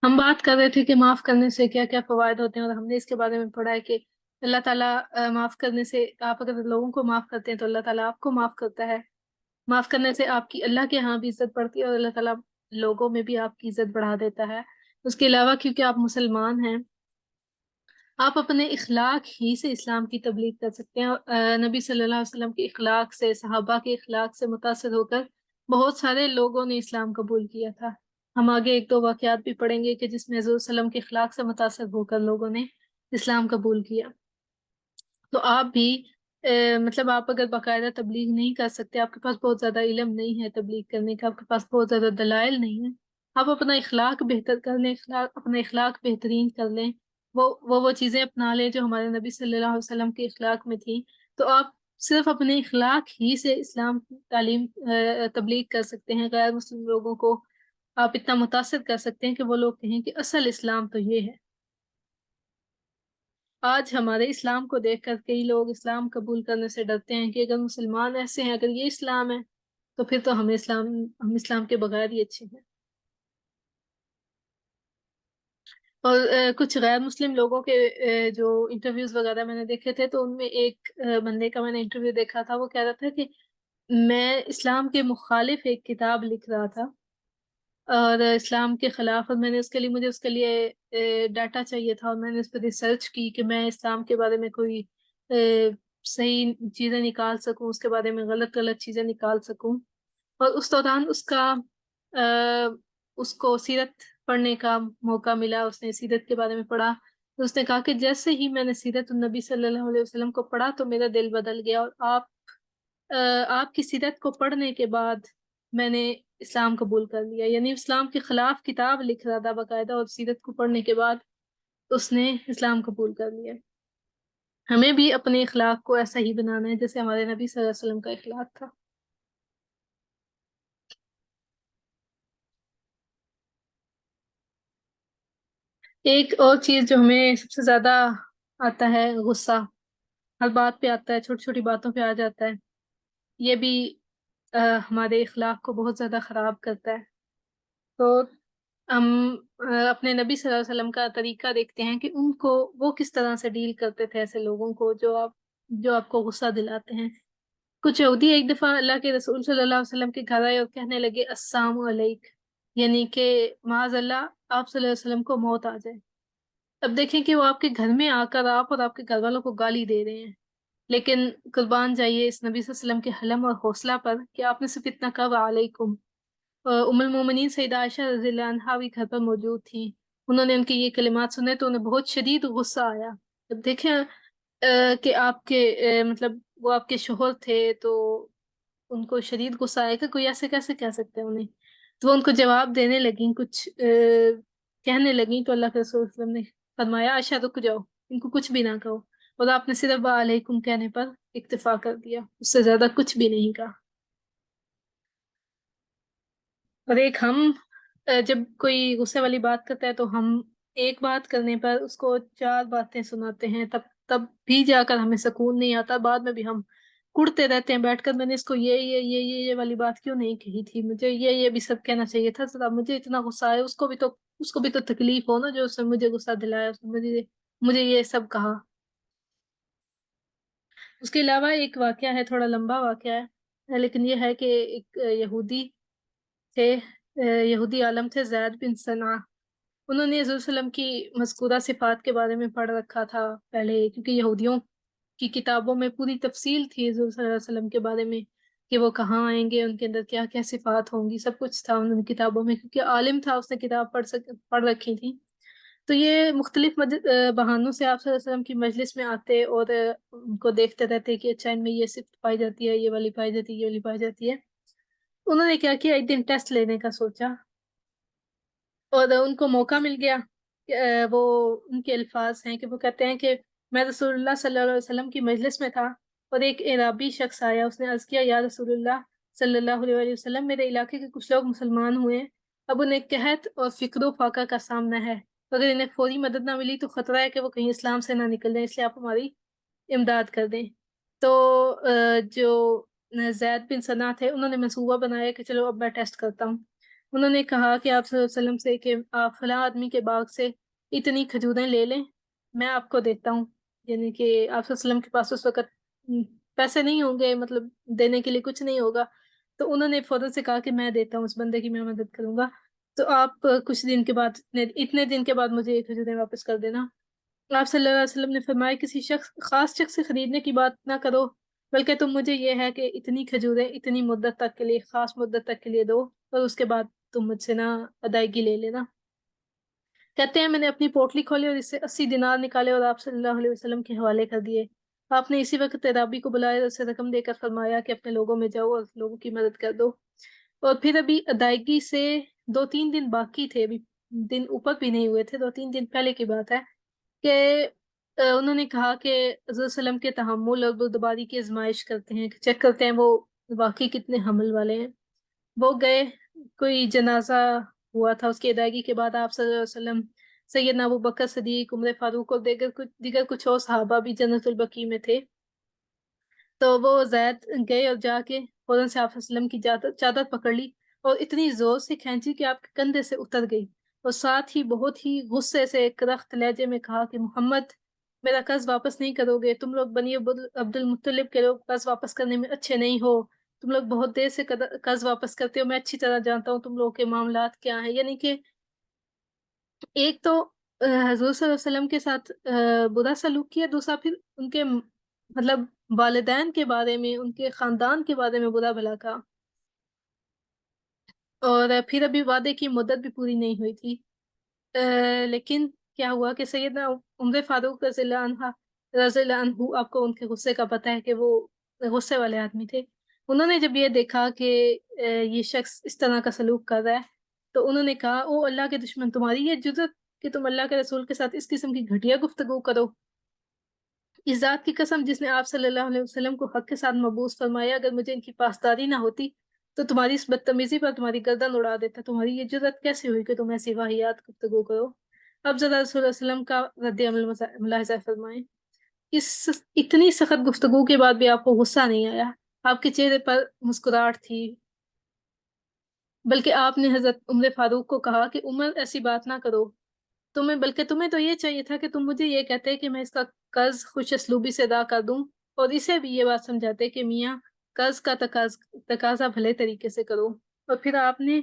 ہم بات کر رہے تھے کہ معاف کرنے سے کیا کیا فوائد ہوتے ہیں، اور ہم نے اس کے بارے میں پڑھا ہے کہ اللہ تعالیٰ معاف کرنے سے، آپ اگر لوگوں کو معاف کرتے ہیں تو اللہ تعالیٰ آپ کو معاف کرتا ہے۔ معاف کرنے سے آپ کی اللہ کے ہاں بھی عزت بڑھتی ہے، اور اللہ تعالیٰ لوگوں میں بھی آپ کی عزت بڑھا دیتا ہے۔ اس کے علاوہ کیونکہ آپ مسلمان ہیں، آپ اپنے اخلاق ہی سے اسلام کی تبلیغ کر سکتے ہیں۔ نبی صلی اللہ علیہ وسلم کے اخلاق سے، صحابہ کے اخلاق سے متاثر ہو کر بہت سارے لوگوں نے اسلام قبول کیا تھا۔ ہم آگے ایک دو واقعات بھی پڑھیں گے کہ جس میں حضور صلی اللہ علیہ وسلم کے اخلاق سے متاثر ہو کر لوگوں نے اسلام قبول کیا۔ تو آپ بھی مطلب آپ اگر باقاعدہ تبلیغ نہیں کر سکتے، آپ کے پاس بہت زیادہ علم نہیں ہے تبلیغ کرنے کا، آپ کے پاس بہت زیادہ دلائل نہیں ہے، آپ اپنا اخلاق بہتر کر لیں، اپنا اخلاق بہترین کر لیں، وہ چیزیں اپنا لیں جو ہمارے نبی صلی اللہ علیہ وسلم کے اخلاق میں تھیں، تو آپ صرف اپنے اخلاق ہی سے اسلام کی تعلیم تبلیغ کر سکتے ہیں۔ غیر مسلم لوگوں کو آپ اتنا متاثر کر سکتے ہیں کہ وہ لوگ کہیں کہ اصل اسلام تو یہ ہے۔ آج ہمارے اسلام کو دیکھ کر کئی لوگ اسلام قبول کرنے سے ڈرتے ہیں کہ اگر مسلمان ایسے ہیں، اگر یہ اسلام ہے تو پھر تو ہم اسلام کے بغیر ہی اچھے ہیں۔ اور کچھ غیر مسلم لوگوں کے جو انٹرویوز وغیرہ میں نے دیکھے تھے، تو ان میں ایک بندے کا میں نے انٹرویو دیکھا تھا، وہ کہہ رہا تھا کہ میں اسلام کے مخالف ایک کتاب لکھ رہا تھا اور اسلام کے خلاف، اور میں نے مجھے اس کے لیے ڈاٹا چاہیے تھا، اور میں نے اس پہ ریسرچ کی کہ میں اسلام کے بارے میں کوئی صحیح چیزیں نکال سکوں، اس کے بارے میں غلط غلط چیزیں نکال سکوں۔ اور اس دوران اس کو سیرت پڑھنے کا موقع ملا، اس نے سیرت کے بارے میں پڑھا، تو اس نے کہا کہ جیسے ہی میں نے سیرت النبی صلی اللہ علیہ وسلم کو پڑھا تو میرا دل بدل گیا، اور آپ کی سیرت کو پڑھنے کے بعد میں نے اسلام قبول کر لیا۔ یعنی اسلام کے خلاف کتاب لکھ رہا تھا باقاعدہ، اور سیرت کو پڑھنے کے بعد اس نے اسلام قبول کر لیا۔ ہمیں بھی اپنے اخلاق کو ایسا ہی بنانا ہے جیسے ہمارے نبی صلی اللہ علیہ وسلم کا اخلاق تھا۔ ایک اور چیز جو ہمیں سب سے زیادہ آتا ہے، غصہ، ہر بات پہ آتا ہے، چھوٹی چھوٹی باتوں پہ آ جاتا ہے، یہ بھی ہمارے اخلاق کو بہت زیادہ خراب کرتا ہے۔ تو ہم اپنے نبی صلی اللہ علیہ وسلم کا طریقہ دیکھتے ہیں کہ وہ کس طرح سے ڈیل کرتے تھے ایسے لوگوں کو جو آپ کو غصہ دلاتے ہیں۔ کچھ یہودی ایک دفعہ اللہ کے رسول صلی اللہ علیہ وسلم کے گھر آئے اور کہنے لگے السلام علیک، یعنی کہ معاذ اللہ آپ صلی اللہ علیہ وسلم کو موت آ جائے۔ اب دیکھیں کہ وہ آپ کے گھر میں آ کر آپ اور آپ کے گھر والوں کو گالی دے رہے ہیں، لیکن قربان جائیے اس نبی صلی اللہ علیہ وسلم کے حلم اور حوصلہ پر کہ آپ نے صرف اتنا کہا علیکم۔ ام المومنین سیدہ عائشہ رضی اللہ عنہا بھی گھر پر موجود تھیں، انہوں نے ان کے یہ کلمات سنے تو انہیں بہت شدید غصہ آیا۔ اب دیکھیں کہ آپ کے مطلب وہ آپ کے شوہر تھے، تو ان کو شدید غصہ آئے کہ کوئی ایسے کیسے کہہ سکتے ہیں انہیں، تو وہ ان کو جواب دینے لگیں، کچھ کہنے لگیں، تو اللہ کے رسول صلی اللہ علیہ وسلم نے فرمایا عائشہ رک جاؤ، ان کو کچھ بھی نہ کہو، اور آپ نے صرف علیکم کہنے پر اکتفا کر دیا، اس سے زیادہ کچھ بھی نہیں کہا۔ اور ایک ہم جب کوئی غصے والی بات کرتا ہے تو ہم ایک بات کرنے پر اس کو چار باتیں سناتے ہیں، تب بھی جا کر ہمیں سکون نہیں آتا، بعد میں بھی ہم کڑتے رہتے ہیں بیٹھ کر، میں نے اس کو یہ والی بات کیوں نہیں کہی تھی، مجھے یہ بھی سب کہنا چاہیے تھا، ذرا مجھے اتنا غصہ آیا، اس کو بھی تو تکلیف ہو نا جو اس نے مجھے غصہ دلایا، اس نے مجھے یہ سب کہا۔ اس کے علاوہ ایک واقعہ ہے، تھوڑا لمبا واقعہ ہے، لیکن یہ ہے کہ ایک یہودی تھے، یہودی عالم تھے زید بن ثنا، انہوں نے حضور صلی اللہ علیہ وسلم کی مذکورہ صفات کے بارے میں پڑھ رکھا تھا پہلے، کیونکہ یہودیوں کی کتابوں میں پوری تفصیل تھی حضور صلی اللہ علیہ وسلم کے بارے میں کہ وہ کہاں آئیں گے، ان کے اندر کیا کیا صفات ہوں گی، سب کچھ تھا ان کتابوں میں، کیونکہ عالم تھا، اس نے کتاب پڑھ رکھی تھی۔ تو یہ مختلف بہانوں سے آپ صلی اللہ علیہ وسلم کی مجلس میں آتے اور ان کو دیکھتے رہتے کہ اچھا ان میں یہ صفت پائی جاتی ہے، یہ والی پائی جاتی ہے، یہ والی پائی جاتی ہے۔ انہوں نے کیا کیا، ایک دن ٹیسٹ لینے کا سوچا، اور ان کو موقع مل گیا کہ وہ ان کے الفاظ ہیں کہ وہ کہتے ہیں کہ میں رسول اللہ صلی اللہ علیہ وسلم کی مجلس میں تھا اور ایک اعرابی شخص آیا، اس نے عرض کیا یا رسول اللہ صلی اللہ علیہ وسلم، میرے علاقے کے کچھ لوگ مسلمان ہوئے ہیں، اب انہیں قحط اور فقر و فاقہ کا سامنا ہے، اگر انہیں فوری مدد نہ ملی تو خطرہ ہے کہ وہ کہیں اسلام سے نہ نکل جائیں، اس لیے آپ ہماری امداد کر دیں۔ تو جو زید بن ثنا تھے، انہوں نے منصوبہ بنایا کہ چلو اب میں ٹیسٹ کرتا ہوں، انہوں نے کہا کہ آپ صلی اللہ علیہ وسلم سے کہ آپ فلاں آدمی کے باغ سے اتنی کھجوریں لے لیں، میں آپ کو دیتا ہوں. یعنی کہ آپ صلی اللہ علیہ وسلم کے پاس اس وقت پیسے نہیں ہوں گے، مطلب دینے کے لیے کچھ نہیں ہوگا. تو انہوں نے فوراً سے کہا کہ میں دیتا ہوں اس بندے کی، میں مدد کروں گا. تو آپ کچھ دن کے بعد، اتنے دن کے بعد مجھے یہ کھجوریں واپس کر دینا. آپ صلی اللہ علیہ وسلم نے فرمایا کسی خاص شخص سے خریدنے کی بات نہ کرو، بلکہ تم مجھے یہ ہے کہ اتنی کھجوریں اتنی مدت تک کے لیے، خاص مدت تک کے لیے دو، اور اس کے بعد تم مجھ سے نہ ادائیگی لے لینا. کہتے ہیں میں نے اپنی پوٹلی کھولی اور اس سے 80 دینار نکالے اور آپ صلی اللہ علیہ وسلم کے حوالے کر دیے. آپ نے اسی وقت رابی کو بلایا اور اسے رقم دے کر فرمایا کہ اپنے لوگوں میں جاؤ اور لوگوں کی مدد کر دو. اور پھر ابھی ادائیگی سے 2-3 دن باقی تھے، ابھی دن اوپر بھی نہیں ہوئے تھے، 2-3 دن پہلے کی بات ہے کہ انہوں نے کہا کہ حضرت وسلم کے تحمل اور بردباری کی آزمائش کرتے ہیں، چیک کرتے ہیں وہ واقعی کتنے حمل والے ہیں. وہ گئے، کوئی جنازہ ہوا تھا، اس کی ادائیگی کے بعد آپ صلی اللہ علیہ وسلم، سیدنا ابو بکر صدیق، عمر فاروق اور دیگر کچھ اور صحابہ بھی جنت البقیع میں تھے. تو وہ زید گئے اور جا کے فوراً سے آپ صلی اللہ علیہ وسلم کی چادر پکڑ لی اور اتنی زور سے کھینچی کہ آپ کے کندھے سے اتر گئی، اور ساتھ ہی بہت ہی غصے سے کرخت لہجے میں کہا کہ محمد، میرا قرض واپس نہیں کرو گے؟ تم لوگ بنی عبد المطلب کے لوگ قرض واپس کرنے میں اچھے نہیں ہو، تم لوگ بہت دیر سے قرض واپس کرتے ہو، میں اچھی طرح جانتا ہوں تم لوگوں کے معاملات کیا ہیں. یعنی کہ ایک تو حضور صلی اللہ علیہ وسلم کے ساتھ برا سلوک کیا، دوسرا پھر ان کے مطلب والدین کے بارے میں، ان کے خاندان کے بارے میں برا بھلا کہا. اور پھر ابھی وعدے کی مدت بھی پوری نہیں ہوئی تھی. لیکن کیا ہوا کہ سیدنا عمر فاروق رضی اللہ عنہ، آپ کو ان کے غصے کا پتہ ہے کہ وہ غصے والے آدمی تھے. انہوں نے جب یہ دیکھا کہ یہ شخص اس طرح کا سلوک کر رہا ہے، تو انہوں نے کہا او اللہ کے دشمن، تمہاری یہ جرت کہ تم اللہ کے رسول کے ساتھ اس قسم کی گھٹیا گفتگو کرو. اس ذات کی قسم جس نے آپ صلی اللہ علیہ وسلم کو حق کے ساتھ مبعوث فرمایا، اگر مجھے ان کی پاسداری نہ ہوتی تو تمہاری اس بدتمیزی پر تمہاری گردن اڑا دیتا. تمہاری یہ جرت کیسے ہوئی کہ تم ایسی واہیات گفتگو کرو؟ اب ذرا رسول اللہ علیہ وسلم کا رد عمل ملاحظہ فرمائیں. اس اتنی سخت گفتگو کے بعد بھی آپ کو غصہ نہیں آیا، آپ کے چہرے پر مسکراہٹ تھی، بلکہ آپ نے حضرت عمر فاروق کو کہا کہ عمر، ایسی بات نہ کرو، بلکہ تمہیں تو یہ چاہیے تھا کہ تم مجھے یہ کہتے کہ میں اس کا قرض خوش اسلوبی سے ادا کر دوں، اور اسے بھی یہ بات سمجھاتے کہ میاں قرض کا تقاضا بھلے طریقے سے کرو. اور پھر آپ نے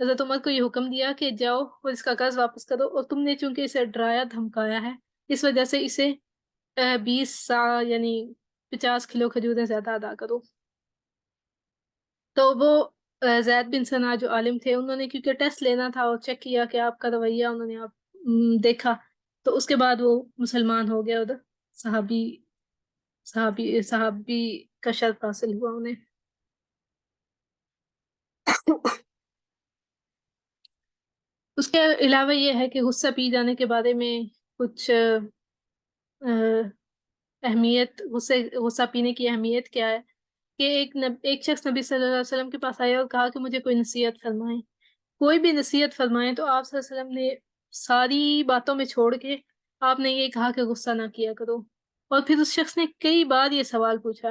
حضرت عمر کو یہ حکم دیا کہ جاؤ اور اس کا قرض واپس کرو، اور تم نے چونکہ اسے ڈرایا دھمکایا ہے، اس وجہ سے اسے 20 سا یعنی 50 کلو کھجوریں زیادہ ادا کرو. تو وہ زید بن ثنا جو عالم تھے، انہوں نے کیونکہ ٹیسٹ لینا تھا اور چیک کیا کہ آپ کا رویہ، انہوں نے آپ دیکھا، تو اس کے بعد وہ مسلمان ہو گیا، ادھر صحابی صحابی کا شرف حاصل ہوا انہیں. اس کے علاوہ یہ ہے کہ غصہ پی جانے کے بارے میں کچھ اہمیت، غصہ پینے کی اہمیت کیا ہے کہ ایک شخص نبی صلی اللہ علیہ وسلم کے پاس آیا اور کہا کہ مجھے کوئی نصیحت فرمائیں. کوئی بھی نصیحت فرمائیں. تو آپ صلی اللہ علیہ وسلم نے ساری باتوں میں چھوڑ کے آپ نے یہ کہا کہ غصہ نہ کیا کرو. اور پھر اس شخص نے کئی بار یہ سوال پوچھا،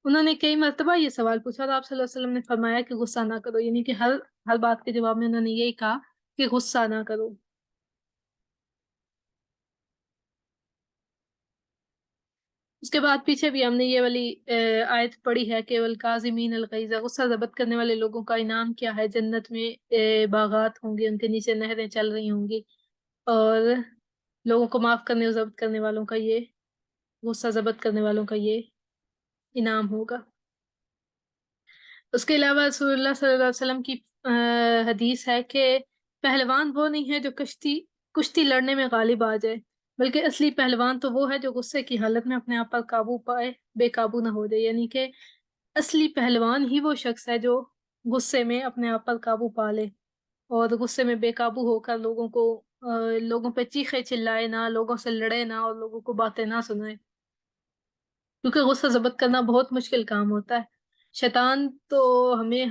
انہوں نے کئی مرتبہ یہ سوال پوچھا اور آپ صلی اللہ علیہ وسلم نے فرمایا کہ غصہ نہ کرو. یعنی کہ ہر بات کے جواب میں انہوں نے یہی کہا کہ غصہ نہ کرو. اس کے بعد پیچھے بھی ہم نے یہ والی آیت پڑھی ہے کہ والکاظمین الغیظ، غصہ ضبط کرنے والے لوگوں کا انعام کیا ہے، جنت میں باغات ہوں گے، ان کے نیچے نہریں چل رہی ہوں گی، اور لوگوں کو معاف کرنے اور ضبط کرنے والوں کا یہ، غصہ ضبط کرنے والوں کا یہ انعام ہوگا. اس کے علاوہ رسول اللہ صلی اللہ علیہ وسلم کی حدیث ہے کہ پہلوان وہ نہیں ہے جو کشتی لڑنے میں غالب آ جائے، بلکہ اصلی پہلوان تو وہ ہے جو غصے کی حالت میں اپنے آپ پر قابو پائے، بے قابو نہ ہو جائے. یعنی کہ اصلی پہلوان ہی وہ شخص ہے جو غصے میں اپنے آپ پر قابو پا لے اور غصے میں بے قابو ہو کر لوگوں پہ چیخے چلائے نہ، لوگوں سے لڑے نہ، اور لوگوں کو باتیں نہ سنائے، کیونکہ غصہ ضبط کرنا بہت مشکل کام ہوتا ہے. شیطان تو ہمیں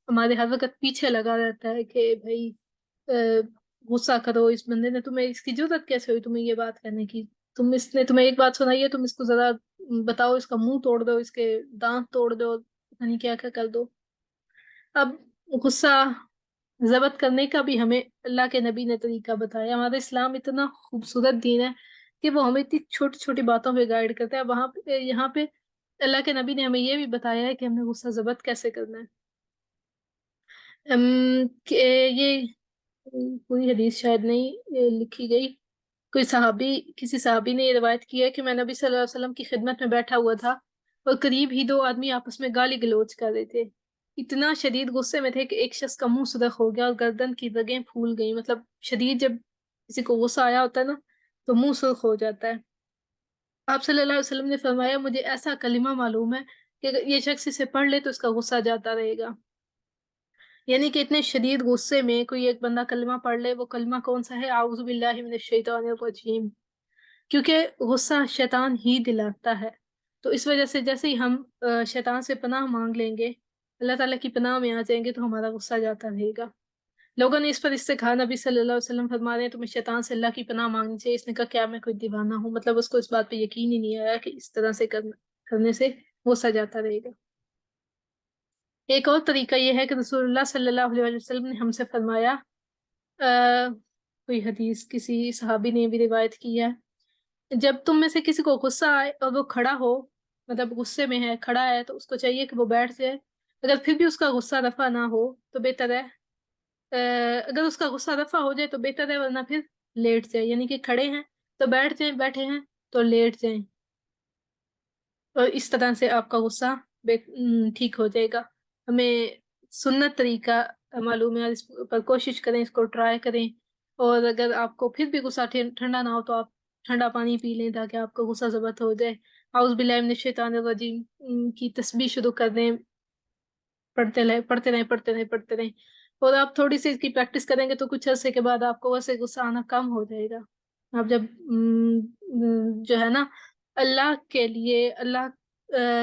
ہمارے ہر وقت پیچھے لگا رہتا ہے کہ بھائی غصہ کرو، اس بندے نے تمہیں، اس کی ضرورت کیسے ہوئی تمہیں یہ بات کرنے کی، اس نے تمہیں ایک بات سنائی ہے، تم اس کو ذرا بتاؤ، اس کا منہ توڑ دو، اس کے دانت توڑ دو، पता नहीं क्या क्या कर दो। अब गुस्सा जब्त करने का भी हमें अल्लाह के नबी ने तरीका बताया। हमारा इस्लाम इतना खूबसूरत दीन है कि वो हमें इतनी छोटी छोटी बातों पे गाइड करता है। वहां पे यहाँ पे अल्लाह के नबी ने हमें ये भी बताया है कि हमें गुस्सा जब्त कैसे करना है। कि ये पूरी हदीस शायद नहीं लिखी गई। कोई सहाबी किसी सहाबी ने ये रिवायत की है कि मैं नबी सल्लल्लाहु अलैहि वसल्लम की खिदमत में बैठा हुआ था और करीब ही दो आदमी आपस में गाली गलौज कर रहे थे। इतना शदीद गुस्से में थे कि एक शख्स का मुंह सुरख हो गया और गर्दन की रगें फूल गई। मतलब शदीद जब किसी को गुस्सा आया होता है ना, तो मुंह सुर्ख हो जाता है। आप सल्लल्लाहु अलैहि वसल्लम ने फरमाया, मुझे ऐसा कलिमा मालूम है कि अगर ये शख्स इसे पढ़ ले तो इसका गुस्सा जाता रहेगा। यानी कि इतने शदीद गुस्से में कोई एक बंदा कलमा पढ़ ले। वो कलमा कौन सा है? आऊज़ु बिल्लाहि मिनश शैतानिर रजीम। क्योंकि गुस्सा शैतान ही दिलाता है। तो इस वजह से जैसे ही हम शैतान से पनाह मांग लेंगे, अल्लाह ताला की पनाह में आ जाएंगे, तो हमारा गुस्सा जाता रहेगा। लोगों ने इस पर इससे कहा, नबी सल्लल्लाहु अलैहि वसल्लम फरमा रहे हैं तुम्हें शैतान से अल्लाह की पनाह मांगनी चाहिए। इसने कहा क्या मैं कोई दीवाना हूँ? मतलब उसको इस बात पे यकीन ही नहीं आया कि इस तरह से करने से गुस्सा जाता रहेगा। एक और तरीका यह है कि रसूलुल्लाह सल्लल्लाहु अलैहि वसल्लम ने हमसे फरमाया, कोई हदीस किसी सहाबी ने भी रिवायत की है, जब तुम में से किसी को गुस्सा आए और वो खड़ा हो, मतलब गुस्से में है, खड़ा है, तो उसको चाहिए कि वो बैठ जाए। अगर फिर भी उसका गुस्सा रफा ना हो तो बेहतर है, अगर उसका गुस्सा रफा हो जाए तो बेहतर है, वरना फिर लेट जाए। यानी कि खड़े हैं तो बैठ जाएं, बैठे हैं तो लेट जाएं। और इस तरह से आपका गुस्सा ठीक हो जाएगा। हमें सुन्नत तरीका मालूम है, इस पर कोशिश करें, इसको ट्राई करें। और अगर आपको फिर भी गुस्सा ठंडा ना हो तो आप ठंडा पानी पी लें ताकि आपका गुस्सा ज़ब्त हो जाए। आउज़ बिल्लाहि मिनश शैतानिर रजीम की तस्बीह शुरू कर दें, पढ़ते रहे पढ़ते रहे पढ़ते रहे पढ़ते रहे। और आप थोड़ी सी इसकी प्रैक्टिस करेंगे तो कुछ अर्से के बाद आपको वैसे गुस्सा आना कम हो जाएगा। आप जब जो है ना, अल्लाह के लिए, अल्लाह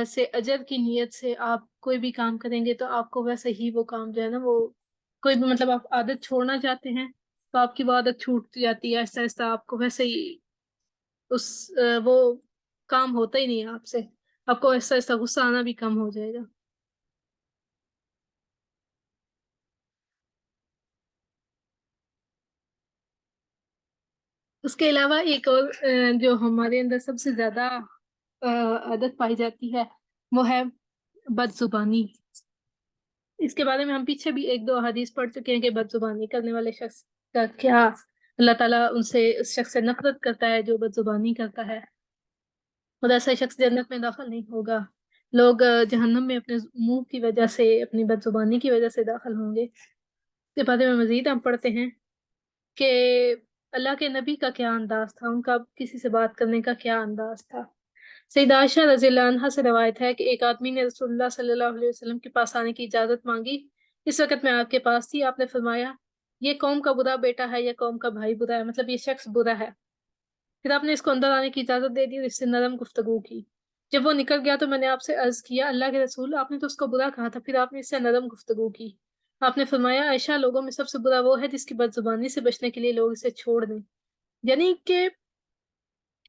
से अजर की नीयत से आप कोई भी काम करेंगे तो आपको वैसे ही वो काम जो है ना, वो कोई भी, मतलब आप आदत छोड़ना चाहते हैं तो आपकी वो आदत छूट जाती है आहिस्ता आहिस्ता। आपको वैसे ही वो काम होता ही नहीं है आपसे। आपको आहिस्ता आहिस्ता गुस्सा आना भी कम हो जाएगा। उसके अलावा एक और जो हमारे अंदर सबसे ज्यादा आदत पाई जाती है, वो है बदजुबानी। इसके बारे में हम पीछे भी एक दो हदीस पढ़ चुके हैं कि बदजुबानी करने वाले शख्स का क्या, अल्लाह ताला उनसे, उस शख्स से नफरत करता है जो बदजुबानी करता है। और ऐसा शख्स जन्नत में दाखिल नहीं होगा। लोग जहन्नम में अपने मुंह की वजह से, अपनी बदजुबानी की वजह से दाखिल होंगे। इसके बारे में मजीद हम पढ़ते हैं कि अल्लाह के नबी का क्या अंदाज था, उनका किसी से बात करने का क्या अंदाज था। सईदा आयशा रज़ियल्लाहु अन्हा से रवायत है कि एक आदमी ने रसूलुल्लाह सल्लल्लाहु अलैहि वसल्लम के पास आने की इजाजत मांगी। इस वक्त मैं आपके पास थी। आपने फरमाया, ये कौम का बुरा बेटा है या कौम का भाई बुरा है, मतलब ये शख्स बुरा है। फिर आपने इसको अंदर आने की इजाजत दे दी और इससे नरम गुफ्तगू की। जब वो निकल गया तो मैंने आपसे अर्ज किया, अल्लाह के रसूल, आपने तो उसको बुरा कहा था, फिर आपने इससे नरम गुफ्तगू की। आपने फरमाया, आयशा, लोगों में सबसे बुरा वो है जिसकी बदजुबानी से बचने के लिए लोग इसे छोड़ दें। यानी कि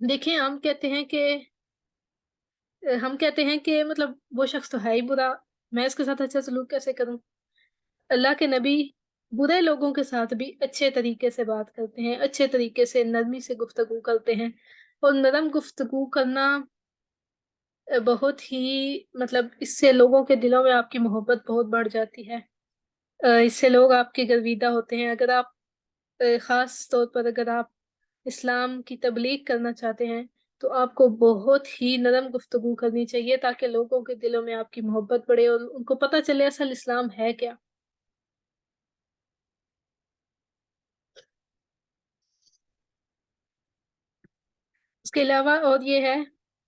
देखें, हम कहते हैं कि मतलब वो शख्स तो है ही बुरा, मैं इसके साथ अच्छा सलूक कैसे करूं? अल्लाह के नबी बुरे लोगों के साथ भी अच्छे तरीके से बात करते हैं, अच्छे तरीके से नरमी से गुफ्तगू करते हैं। और नरम गुफ्तगू करना बहुत ही, मतलब इससे लोगों के दिलों में आपकी मोहब्बत बहुत बढ़ जाती है। इससे लोग आपके गर्विदा होते हैं। अगर आप खास तौर पर अगर आप इस्लाम की तबलीग करना चाहते हैं तो आपको बहुत ही नरम गुफ्तगू करनी चाहिए ताकि लोगों के दिलों में आपकी मोहब्बत बढ़े और उनको पता चले असल इस्लाम है क्या। उसके अलावा और ये है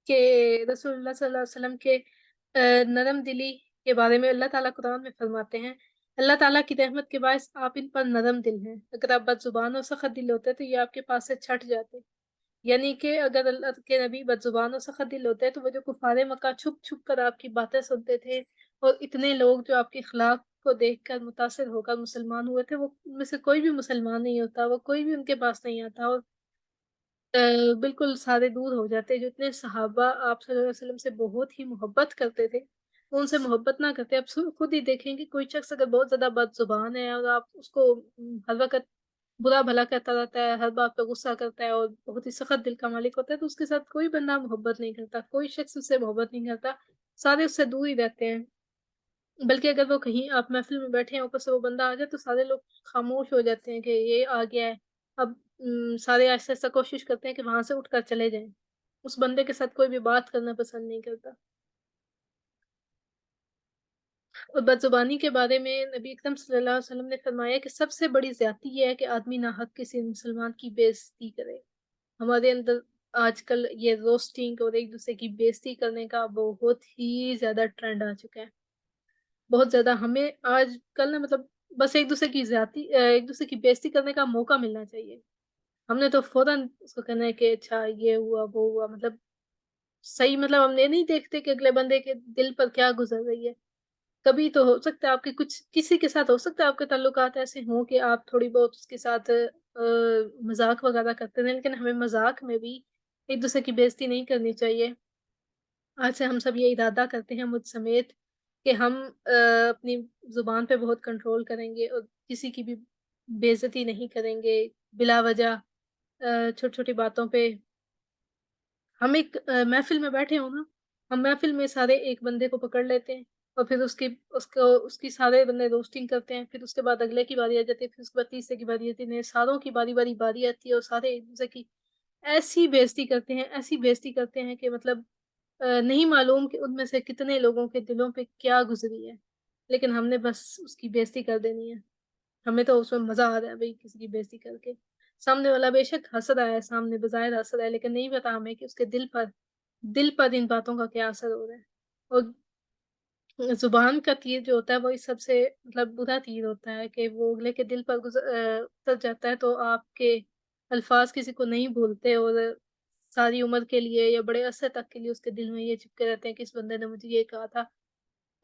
कि रसूलुल्लाह सल्लल्लाहु अलैहि वसल्लम के नरम दिली के बारे में अल्लाह ताला कुरान में फरमाते हैं, अल्लाह ताला की रहमत के बायस आप इन पर नरम दिल हैं। अगर आप बदजुबान और सख्त दिल होते तो ये आपके पास से छट जाते। यानी कि अगर अल्लाह के नबी बदजुबान और सख्त दिल होते तो वो जो कुफारे मक्का छुप छुप कर आपकी बातें सुनते थे, और इतने लोग जो आपके खिलाफ को देखकर मुतासिर होकर मुसलमान हुए थे, वो उनमें से कोई भी मुसलमान नहीं होता, वो कोई भी उनके पास नहीं आता और बिल्कुल सारे दूर हो जाते। जो इतने सहाबा आप सल्लल्लाहु अलैहि वसल्लम से बहुत ही मोहब्बत करते थे, वो उनसे मोहब्बत ना करते। आप खुद ही देखें कि कोई शख्स अगर बहुत ज़्यादा बदज़ुबान है और आप उसको हर वक़्त बुरा-भला कहता रहता है, हर बात पे गुस्सा करता है और बहुत ही सख़त दिल का मालिक होता है, तो उसके साथ कोई बंदा मोहब्बत नहीं करता, कोई शख्स उससे मोहब्बत नहीं करता, सारे उससे दूर ही रहते हैं। बल्कि अगर वो कहीं आप महफ़िल में बैठे हैं, ऊपर से वो बंदा आ जाए, तो सारे लोग ख़ामोश हो जाते हैं कि ये आ गया है। अब सारे आहिस्ता-आहिस्ता कोशिश करते हैं कि वहाँ से उठकर चले जाएँ। उस बंदे के साथ कोई भी बात करना पसंद नहीं करता। और बदज़ुबानी के बारे में नबी अकरम सल्लल्लाहु अलैहि वसल्लम ने फरमाया कि सबसे बड़ी ज़्यादती ये है कि आदमी नाहक किसी मुसलमान की बेइज़्ज़ती करे। हमारे अंदर आजकल ये रोस्टिंग और एक-दूसरे की बेइज़्ज़ती करने का बहुत ही ज़्यादा ट्रेंड आ चुका है। बहुत ज़्यादा हमें आजकल ना मतलब बस एक-दूसरे की बेइज़्ज़ती करने का मौका मिलना चाहिए। हमने तो फ़ौरन उसको कहना है कि अच्छा ये हुआ, वो हुआ मतलब सही मतलब हम ये नहीं देखते कि अगले बंदे के दिल पर क्या गुज़र रही है। कभी तो हो सकता है आपके कुछ किसी के साथ हो सकता है आपके ताल्लुकात ऐसे हों कि आप थोड़ी बहुत उसके साथ मज़ाक वग़ैरह करते रहें, लेकिन हमें मज़ाक में भी एक-दूसरे की बेइज़्ज़ती नहीं करनी चाहिए। आज से हम सब ये इरादा करते हैं मुझ समेत कि हम अपनी ज़ुबान पे बहुत कंट्रोल करेंगे और किसी की भी बेइज़्ज़ती नहीं करेंगे बिला वजह छोटी-छोटी बातों पे हम एक महफ़िल में बैठे हों ना, हम महफ़िल में सारे एक बंदे को पकड़ लेते हैं और फिर उसकी सारे बंदे रोस्टिंग करते हैं, फिर उसके बाद अगले की बारी आ जाती है, फिर उसके बाद तीसरे की बारी आती है, सारों की बारी आती है और सारे एक-दूसरे की ऐसी बेइज़्ज़ती करते हैं कि मतलब नहीं मालूम कि उनमें से कितने लोगों के दिलों पे क्या गुज़री है। लेकिन हमने बस उसकी बेइज़्ज़ती कर देनी है। हमें तो उसमें मज़ा आ रहा है भई किसी की बेइज़्ज़ती करके। सामने वाला बेशक हँस रहा है, सामने बज़ाहिर हँस रहा है, लेकिन नहीं पता हमें कि उसके दिल पर इन बातों का क्या असर हो रहा है। और ज़ुबान का तीर जो होता है वही सबसे मतलब बुरा तीर होता है कि वो अगले के दिल पर उतर जाता है तो आपके अल्फ़ाज़ किसी को नहीं भूलते और सारी उम्र के लिए या बड़े अरसे तक के लिए उसके दिल में ये चिपके रहते हैं कि इस बंदे ने मुझे ये कहा था।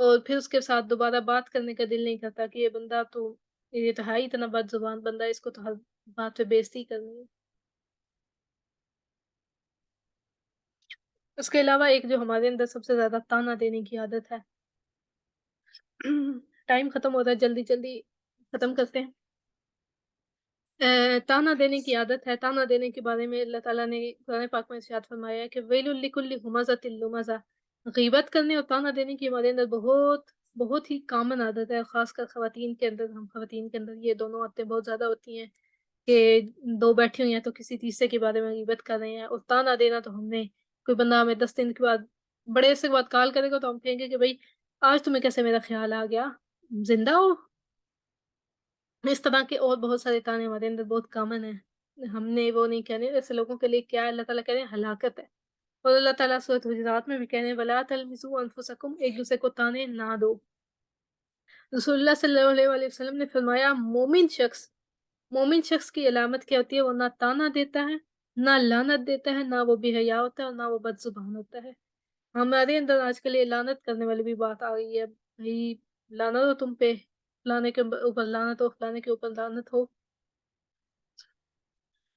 और फिर उसके साथ दोबारा बात करने का दिल नहीं करता कि ये तो है ही इतना बदज़ुबान बंदा है, इसको तो हर बात पे बेइज़्ज़ती करनी है। उसके अलावा एक जो हमारे अंदर सबसे ज़्यादा ताना देने की आदत है। टाइम खत्म हो रहा है, जल्दी-जल्दी खत्म करते हैं। ताना देने की आदत है, ताना देने के बारे में अल्लाह ताला ने कुरान पाक में इरशाद फरमाया है कि वेलुल लिकुल्लि हुमज़ातिल लुमज़ा। गीबत करने और ताना देने की हमारे अंदर बहुत ही कॉमन आदत है, ख़ासकर हम ख़वातीन के अंदर ये दोनों आदतें बहुत ज़्यादा होती हैं कि 2 बैठी हुई हैं तो किसी तीसरे के बारे में गीबत कर रहे हैं और ताना देना तो हमने कोई बंदा हमें 10 दिन के बाद बड़े अरसे के बाद कॉल करेगा तो हम कहेंगे कि भई आज तुम्हें कैसे मेरा ख़्याल आ गया? ज़िंदा हो? इस तरह के और बहुत सारे ताने हमारे अंदर बहुत कॉमन हैं। हमने वो नहीं कहने ऐसे लोगों के लिए क्या है अल्लाह ताला कह रहे हैं हलाकत है। और अल्लाह ताला सूरत हुजुरात में भी कह रहे हैं वला तलमिज़ू अनफुसकुम एक-दूसरे को ताने ना दो। रसूलुल्लाह सल्लल्लाहु अलैहि वसल्लम ने फरमाया मोमिन शख्स की अलामत क्या होती है वो ना ताना देता है, ना लानत देता है, ना वो बेहया होता है और ना वो बदज़ुबान होता है। हमारे अंदर आजकल ये लानत करने वाली भी बात आ गई है। भई लानत हो तुम पे, फलाने के ऊपर लानत हो, फलाने के ऊपर लानत हो।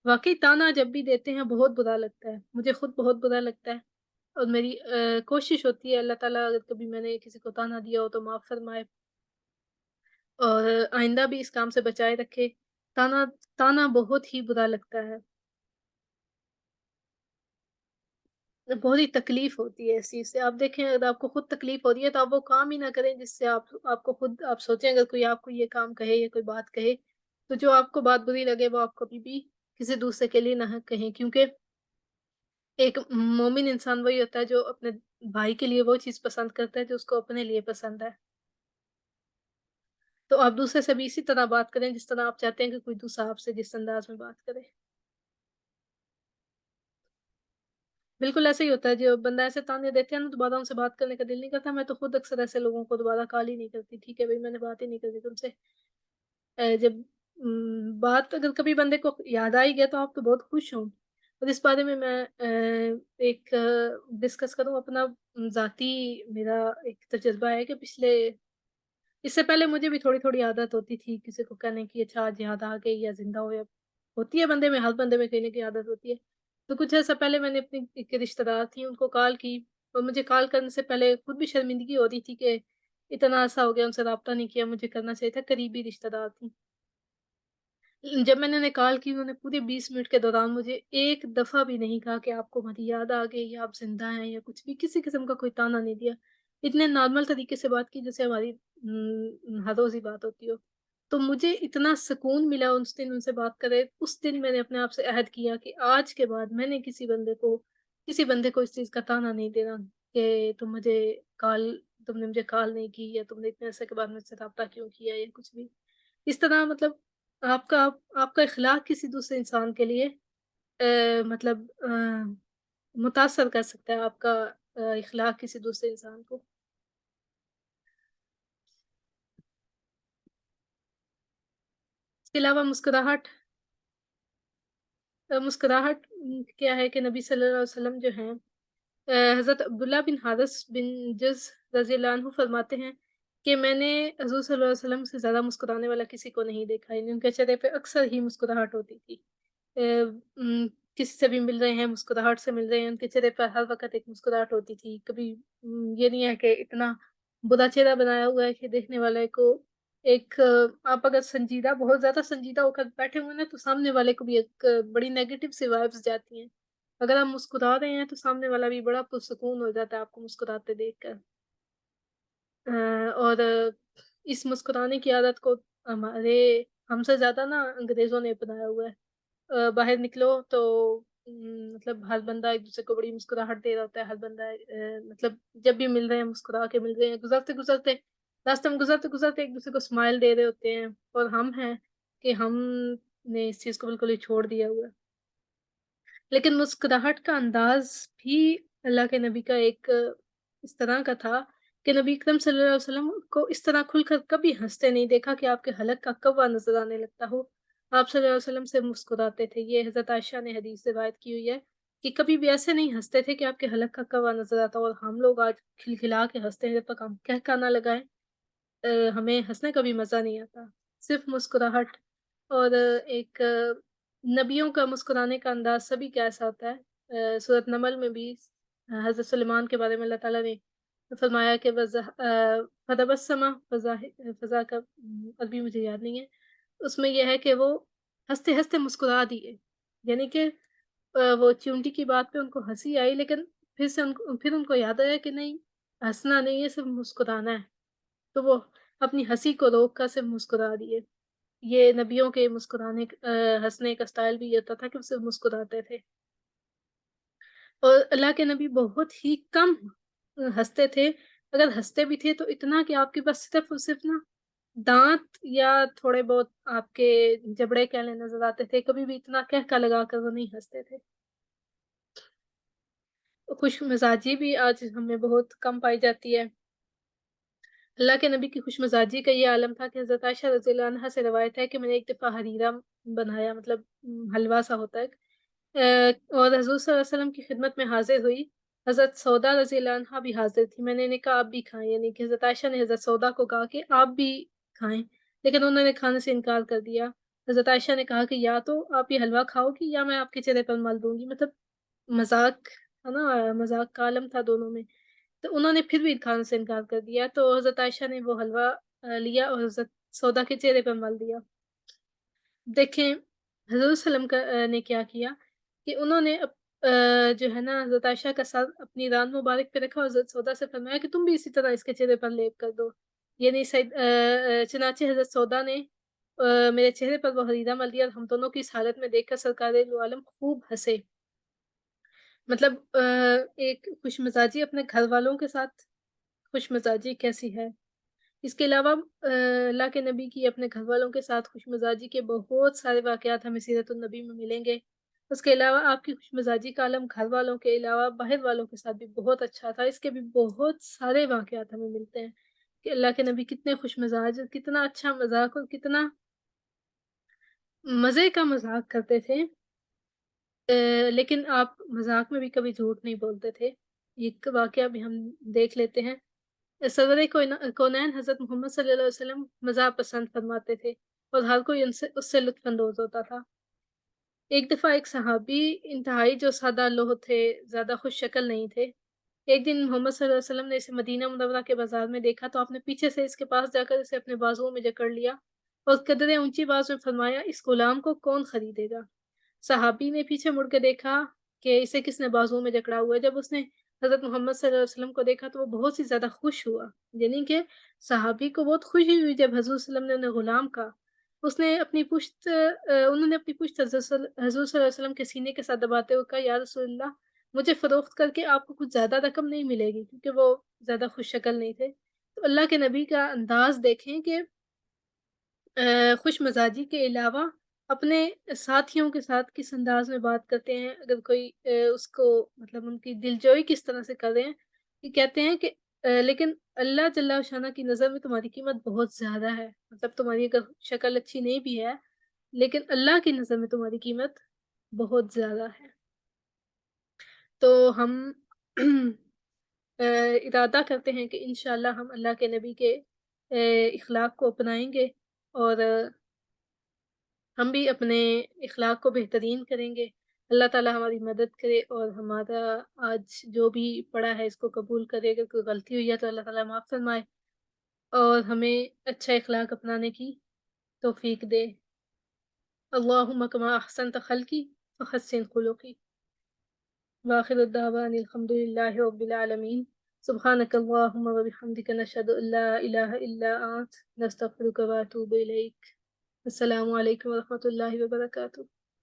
वाक़ई ताना जब भी देते हैं बहुत बुरा लगता है। मुझे खुद बहुत बुरा लगता है और मेरी कोशिश होती है अल्लाह ताला अगर कभी मैंने किसी को ताना दिया हो तो माफ़ फ़रमाए और आइंदा भी इस काम से बचाए रखे। ताना ताना बहुत ही बुरा लगता है। बहुत ही तकलीफ़ होती है इस चीज़ से। आप देखें अगर आपको खुद तकलीफ़ हो रही है तो आप वो काम ही ना करें जिससे आपको खुद आप सोचें अगर कोई आपको ये काम कहे या कोई बात कहे, तो जो आपको बात बुरी लगे वो आप कभी भी किसी दूसरे के लिए ना कहें क्योंकि एक मोमिन इंसान वही होता है जो अपने भाई के लिए वो चीज़ पसंद करता है जो उसको अपने लिए पसंद है। तो आप दूसरे से भी इसी तरह बात करें जिस तरह आप चाहते हैं कि कोई दूसरा आपसे जिस अंदाज़ में बात करे। बिल्कुल ऐसा ही होता है, जो बंदा ऐसे ताने देते हैं ना दोबारा उनसे बात करने का दिल नहीं करता। मैं तो खुद अक्सर ऐसे लोगों को दोबारा कॉल ही नहीं करती, ठीक है भई मैंने बात ही नहीं करनी तुमसे। जब बात अगर कभी बंदे को याद आ ही गया तो आप तो बहुत खुश हों। और इस बारे में मैं एक डिस्कस करूँ अपना ज़ाती मेरा एक तजुर्बा है कि पिछले इससे पहले मुझे भी थोड़ी-थोड़ी आदत होती थी किसी को कहने की अच्छा आज याद आ गई या ज़िंदा हो या होती है बंदे में, हर बंदे में कहने की आदत होती है। तो कुछ ऐसा पहले मैंने अपनी एक रिश्तेदार थी उनको कॉल की और मुझे कॉल करने से पहले खुद भी शर्मिंदगी हो रही थी कि इतना अरसा हो गया उनसे राब्ता नहीं किया, मुझे करना चाहिए था, करीबी रिश्तेदार थी। जब मैंने उन्हें कॉल की, उन्होंने पूरे 20 मिनट के दौरान मुझे एक दफ़ा भी नहीं कहा कि आपको हमारी याद आ गई या आप ज़िंदा हैं या कुछ भी, किसी किस्म का कोई ताना नहीं दिया। इतने नॉर्मल तरीके से बात की जैसे हमारी हर रोज़ ही बात होती हो। तो मुझे इतना सुकून मिला उस दिन उनसे बात करे, उस दिन मैंने अपने आप से अहद किया कि आज के बाद मैंने किसी बंदे को इस चीज़ का ताना नहीं देना कि कॉल तुमने मुझे कॉल नहीं की या तुमने इतने अरसे के बाद मुझसे राब्ता क्यों किया या कुछ भी। इस तरह मतलब आपका आपका इख़लाक़ किसी दूसरे इंसान के लिए मतलब मुतासिर कर सकता है आपका इख़लाक़ किसी दूसरे इंसान को। इसके अलावा मुस्कुराहट क्या है कि नबी सल्लल्लाहु अलैहि वसल्लम जो हैं हज़रत अब्दुल्ला बिन हारिस बिन जज़ रज़ियल्लाहु अन्हु फरमाते हैं कि मैंने हज़ूर सल्लल्लाहु अलैहि वसल्लम से ज़्यादा मुस्कुराने वाला किसी को नहीं देखा, यानी उनके चेहरे पे अक्सर ही मुस्कुराहट होती थी। अ, किसी से भी मिल रहे हैं, मुस्कुराहट से मिल रहे हैं, उनके चेहरे पर हर वक़्त एक मुस्कुराहट होती थी। कभी ये नहीं है कि इतना बुरा चेहरा बनाया हुआ है कि देखने वाले को आप अगर बहुत ज़्यादा संजीदा होकर बैठे हुए हैं ना, तो सामने वाले को भी एक बड़ी नेगेटिव सी वाइब्स जाती हैं। अगर आप मुस्कुरा रहे हैं, तो सामने वाला भी बड़ा पुरसुकून हो जाता है आपको मुस्कुराते देखकर। और इस मुस्कुराने की आदत को हमारे हमसे ज़्यादा ना अंग्रेज़ों ने अपनाया हुआ है। बाहर निकलो तो मतलब हर बंदा एक-दूसरे को बड़ी मुस्कुराहट दे रहा होता है, हर बंदा मतलब जब भी मिल रहे हैं मुस्कुरा के मिल रहे हैं, गुज़रते-गुज़रते रास्ते में गुज़रते-गुज़रते एक-दूसरे को स्माइल दे रहे होते हैं और हम हैं कि हमने इस चीज़ को बिल्कुल ही छोड़ दिया हुआ है। लेकिन मुस्कुराहट का अंदाज़ भी अल्लाह के नबी का एक इस तरह का था कि नबी अकरम सल्लल्लाहु अलैहि वसल्लम को इस तरह खुलकर कभी हँसते नहीं देखा कि आपके हलक का कौवा नज़र आने लगता हो। आप सल्लल्लाहु अलैहि वसल्लम से मुस्कुराते थे। ये हज़रत आयशा ने हदीस रिवायत की हुई है कि कभी भी ऐसे नहीं हँसते थे कि आपके हलक का कौवा नज़र आता हो और हम लोग आज खिलखिला के हँसते हैं जब तक हम कह का ना लगाएँ। हमें हँसने का भी मज़ा नहीं आता। सिर्फ़ मुस्कुराहट और नबियों का मुस्कुराने का अंदाज़ सभी का ऐसा होता है। सूरत नमल में भी हज़रत सुलेमान के बारे में अल्लाह ताला ने फरमाया कि फतबस्समा फ़ज़ा का अरबी मुझे याद नहीं है। उसमें ये है कि वो हँसते-हँसते मुस्कुरा दिए। यानी कि वो चींटी की बात पे उनको हँसी आई, लेकिन फिर उनको याद आया कि नहीं, हँसना नहीं है, सिर्फ़ मुस्कुराना है। तो वो अपनी हँसी को रोक कर सिर्फ़ मुस्कुरा दिए। ये नबियों के हँसने का स्टाइल भी ये होता था कि वो सिर्फ़ मुस्कुराते थे। और अल्लाह के नबी बहुत ही कम हँसते थे। अगर हँसते भी थे तो इतना कि आपके पास सिर्फ़ और सिर्फ़ ना दाँत या थोड़े बहुत आपके जबड़े कह लें नज़र आते थे। कभी भी इतना कहका लगाकर वो नहीं हँसते थे। खुशमिज़ाजी भी आज हमें बहुत कम पाई जाती है। अल्लाह के नबी की खुशमिज़ाजी का ये आलम था कि हज़रत आयशा रज़ियल्लाहु अन्हा से रवायत है कि मैंने एक दफ़ा हरीरा बनाया, मतलब हलवा-सा होता है। और हज़ूर सल्लल्लाहु अलैहि वसल्लम की खिदमत में हाज़िर हुई। हज़रत सौदा रज़ियल्लाहु अन्हा भी हाज़िर थी। मैंने इन्हें कहा आप भी खाएँ, यानी कि हज़रत आयशा ने हज़रत सौदा को कहा कि आप भी खाएँ, लेकिन उन्होंने खाने से इनकार कर दिया। हज़रत आयशा ने कहा कि या तो आप ये हलवा खाओगी या मैं आपके चेहरे पर मल दूँगी, मतलब मज़ाक है ना, मज़ाक का आलम था दोनों में। तो उन्होंने फिर भी खाने से इनकार कर दिया, तो हज़रत आयशा ने वो हलवा लिया और हज़रत सौदा के चेहरे पर मल दिया। देखें, हज़ूर सल्लम ने क्या किया कि उन्होंने जो है ना हज़रत आयशा का सर अपनी रान मुबारक पे रखा और हज़रत सौदा से फरमाया कि तुम भी इसी तरह इसके चेहरे पर लेप कर दो। चुनांचे हज़रत सौदा ने मेरे चेहरे पर वो हरीरा मल दिया और हम दोनों की इस हालत में देखकर सरकारे दो आलम खूब हँसे। मतलब एक खुशमिज़ाजी अपने घरवालों के साथ खुशमिज़ाजी कैसी है? इसके अलावा अल्लाह के नबी की अपने घरवालों के साथ खुशमिज़ाजी के बहुत सारे वाक़यात हमें सीरतुन नबी में मिलेंगे। उसके अलावा आपकी खुशमिज़ाजी का आलम घरवालों के अलावा बाहर वालों के साथ भी बहुत अच्छा था। इसके भी बहुत सारे वाक़यात हमें मिलते हैं कि अल्लाह के नबी कितने खुशमिज़ाज, कितना अच्छा मज़ाक और कितना मज़े का मज़ाक करते थे। लेकिन आप मज़ाक में भी कभी झूठ नहीं बोलते थे। एक वाक़या भी हम देख लेते हैं। सरवरे कौनैन हज़रत मोहम्मद सल्लल्लाहु अलैहि वसल्लम मज़ाक पसंद फरमाते थे और हर कोई उनसे उससे लुत्फ़ अंदोज़ होता था। एक दफ़ा एक सहाबी इंतहाई जो सादा लौह थे, ज़्यादा खुश शक्ल नहीं थे। ایک دن محمد صلی اللہ علیہ وسلم نے اسے مدینہ منورہ کے بازار میں دیکھا تو آپ نے پیچھے سے اس کے پاس جا کر اسے اپنے بازوؤں میں جکڑ لیا اور قدرے اونچی آواز میں فرمایا، اس غلام کو کون خریدے گا؟ صحابی نے پیچھے مڑ کے دیکھا کہ اسے کس نے بازوؤں میں جکڑا ہوا ہے۔ جب اس نے حضرت محمد صلی اللہ علیہ وسلم کو دیکھا تو وہ بہت سی زیادہ خوش ہوا، یعنی کہ صحابی کو بہت خوشی ہوئی جب حضور صلی اللہ علیہ وسلم نے انہیں غلام کہا۔ اس نے اپنی پشت انہوں نے اپنی پشت حضور صلی اللہ علیہ وسلم کے سینے کے ساتھ دباتے ہوئے کہا، یا رسول اللہ، مجھے فروخت کر کے آپ کو کچھ زیادہ رقم نہیں ملے گی، کیونکہ وہ زیادہ خوش شکل نہیں تھے۔ تو اللہ کے نبی کا انداز دیکھیں کہ خوش مزاجی کے علاوہ اپنے ساتھیوں کے ساتھ کس انداز میں بات کرتے ہیں، اگر کوئی اس کو مطلب ان کی دلجوئی کس طرح سے کر رہے ہیں، کہ کہتے ہیں کہ لیکن اللہ جل شانہ کی نظر میں تمہاری قیمت بہت زیادہ ہے، مطلب تمہاری اگر شکل اچھی نہیں بھی ہے لیکن اللہ کی نظر میں تمہاری قیمت بہت زیادہ ہے۔ تو ہم آ، ارادہ کرتے ہیں کہ انشاءاللہ ہم اللہ کے نبی کے اخلاق کو اپنائیں گے اور ہم بھی اپنے اخلاق کو بہترین کریں گے۔ اللہ تعالیٰ ہماری مدد کرے اور ہمارا آج جو بھی پڑھا ہے اس کو قبول کرے، اگر کوئی غلطی ہوئی ہے تو اللہ تعالیٰ معاف فرمائے اور ہمیں اچھا اخلاق اپنانے کی توفیق دے۔ اللہم کما احسنت خلقی فحسن خلقی۔ وآخر الدعوان الحمد للہ رب العالمین۔ سبحانک اللہم وبحمدک نشہد ان لا الہ الا انت نستغفرک واتوب الیک۔ السلام علیکم ورحمۃ اللہ وبرکاتہ۔